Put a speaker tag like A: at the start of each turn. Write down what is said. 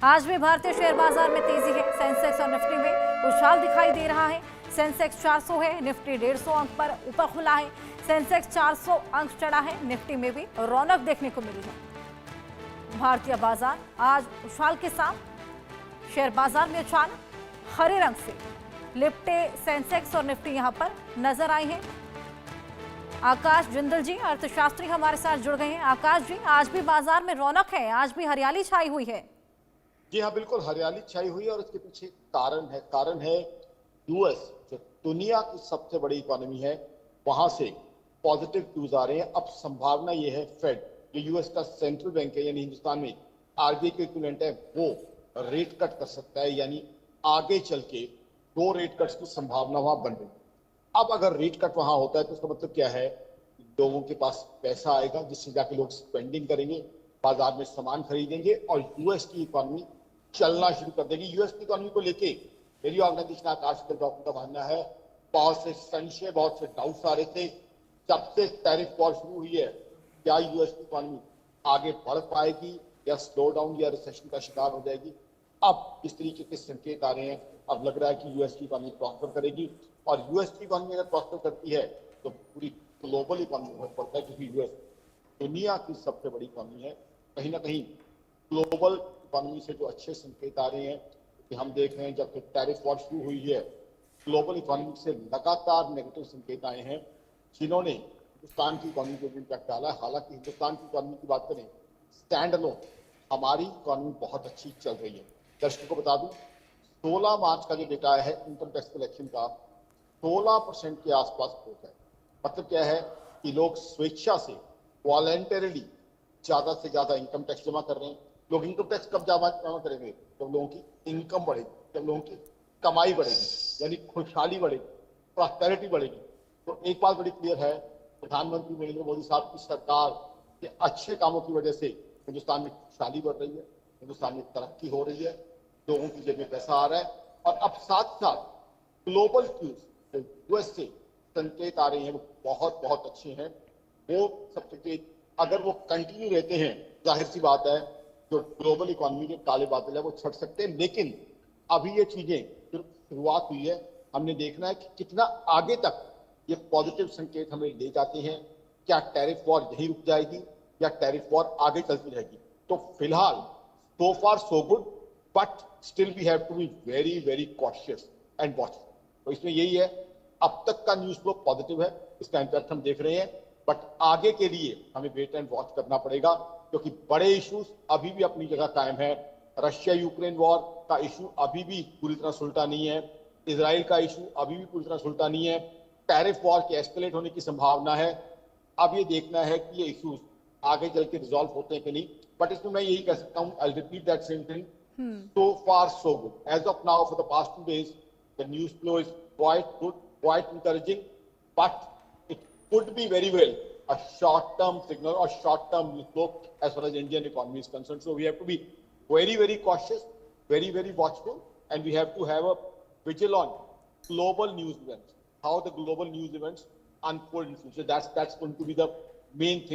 A: आज भी भारतीय शेयर बाजार में तेजी है। सेंसेक्स और निफ्टी में उछाल दिखाई दे रहा है। सेंसेक्स 400 है, निफ्टी 150 अंक पर ऊपर खुला है। सेंसेक्स 400 अंक चढ़ा है, निफ्टी में भी रौनक देखने को मिली है। भारतीय बाजार आज उछाल के साथ शेयर बाजार में उछाल हरे रंग से लिपटे सेंसेक्स और निफ्टी यहां पर नजर आए हैं। आकाश जिंदल जी अर्थशास्त्री हमारे साथ जुड़ गए हैं। आकाश जी, आज भी बाजार में रौनक है, आज भी हरियाली छाई हुई है।
B: जी हाँ, बिल्कुल हरियाली छाई हुई है और इसके पीछे कारण है यूएस, जो दुनिया की सबसे बड़ी इकोनॉमी है, वहां से पॉजिटिव न्यूज आ रहे हैं। अब संभावना ये है फेड, जो यूएस का सेंट्रल बैंक है, यानी हिंदुस्तान में आरबीआई के इक्विवेलेंट है, वो रेट कट कर सकता है। यानी आगे चल के 2 रेट कट्स की संभावना वहां बन रही है। अब अगर रेट कट वहां होता है तो उसका मतलब क्या है? लोगों के पास पैसा आएगा, जिससे जाके लोग स्पेंडिंग करेंगे, बाजार में सामान खरीदेंगे और यूएस की इकोनॉमी चलना शुरू कर देगी। यूएस की इकोनॉमी को लेके मेरी ऑर्गेनाइजेशन आकाश का मानना है, बहुत से संशय, बहुत से डाउट्स आ रहे थे जब से टैरिफ वॉर शुरू हुई है। क्या यूएस की इकोनॉमी आगे बढ़ पाएगी या स्लो डाउन या रिसेशन का शिकार हो जाएगी? अब इस तरीके के संकेत आ रहे हैं। अब लग रहा है कि यूएस की इकोनॉमी प्रॉस्पर करेगी और यूएस की इकोनॉमी अगर प्रॉस्पर करती है तो पूरी ग्लोबल इकोनॉमी हो पड़ता है, क्योंकि यूएस दुनिया की सबसे बड़ी इकोनॉमी है। कहीं ना कहीं ग्लोबल इकोनॉमी से जो अच्छे संकेत आ रहे हैं कि हम देख रहे हैं, जब टैरिफ वॉर शुरू हुई है, ग्लोबल इकोनॉमी से लगातार नेगेटिव संकेत आए हैं, जिन्होंने हिंदुस्तान की इकोनॉमी को इम्पैक्ट डाला है। हालांकि हिंदुस्तान की इकोनॉमी की बात करें, स्टैंड अलोन हमारी इकोनॉमी बहुत अच्छी चल रही है। दर्शकों को बता दूं, 16 मार्च का जो डेटा है इनकम टैक्स कलेक्शन का, 16% के आसपास ग्रोथ है। मतलब क्या है कि लोग स्वेच्छा से, वॉलंटरली ज्यादा से ज्यादा इनकम टैक्स जमा कर रहे हैं। लोग इनकम टैक्स कब जमा करेंगे? जब लोगों की इनकम बढ़ेगी, जब लोगों की कमाई बढ़ेगी, यानी खुशहाली बढ़ेगी, प्रॉस्पेरिटी बढ़ेगी। तो एक बात बड़ी क्लियर है, प्रधानमंत्री नरेंद्र मोदी साहब की सरकार के अच्छे कामों की वजह से हिंदुस्तान में खुशहाली बढ़ रही है, हिंदुस्तान में तरक्की हो रही है, लोगों की जेब में पैसा आ रहा है। और अब साथ साथ ग्लोबल न्यूज यूएस से संकेत आ रहे हैं, वो बहुत बहुत अच्छे हैं। वो सब संकेत अगर वो कंटिन्यू रहते हैं, जाहिर सी बात है जो ग्लोबल इकोनॉमी के काले बादल है वो छट सकते हैं। लेकिन अभी ये चीजें शुरुआत हुई है, हमने देखना है कि कितना आगे तक ये पॉजिटिव संकेत हमें ले जाते हैं। क्या टैरिफ वॉर यही रुक जाएगी या टैरिफ वॉर आगे चलती रहेगी? तो फिलहाल so far so good, but still we have to be very very cautious and watchful। तो इसमें यही है, अब तक का न्यूज फ्लो पॉजिटिव है, इसका इम्पैक्ट हम देख रहे हैं, बट आगे के लिए हमें वेट एंड वॉच करना पड़ेगा, क्योंकि बड़े इश्यूज अभी भी अपनी जगह कायम है। रशिया यूक्रेन वॉर का इशू अभी भी पूरी तरह सुलटा नहीं है, इसराइल का इशू अभी भी पूरी तरह सुलटा नहीं है, टैरिफ वॉर के एस्केलेट होने की संभावना है। अब ये देखना है कि ये इश्यूज आगे चल के रिजॉल्व होते हैं कि नहीं। बट इसमें मैं यही कह सकता हूँ, I repeat that same thing, so far so good as of now for the past 2 days the news flow is quite good, quite encouraging, but it could be very well a short term signal or short term news flow as far as Indian economy is concerned. So we have to be very very cautious, very very watchful, and we have to have a vigil on global news events, how the global news events unfold in future. That's going to be the main thing.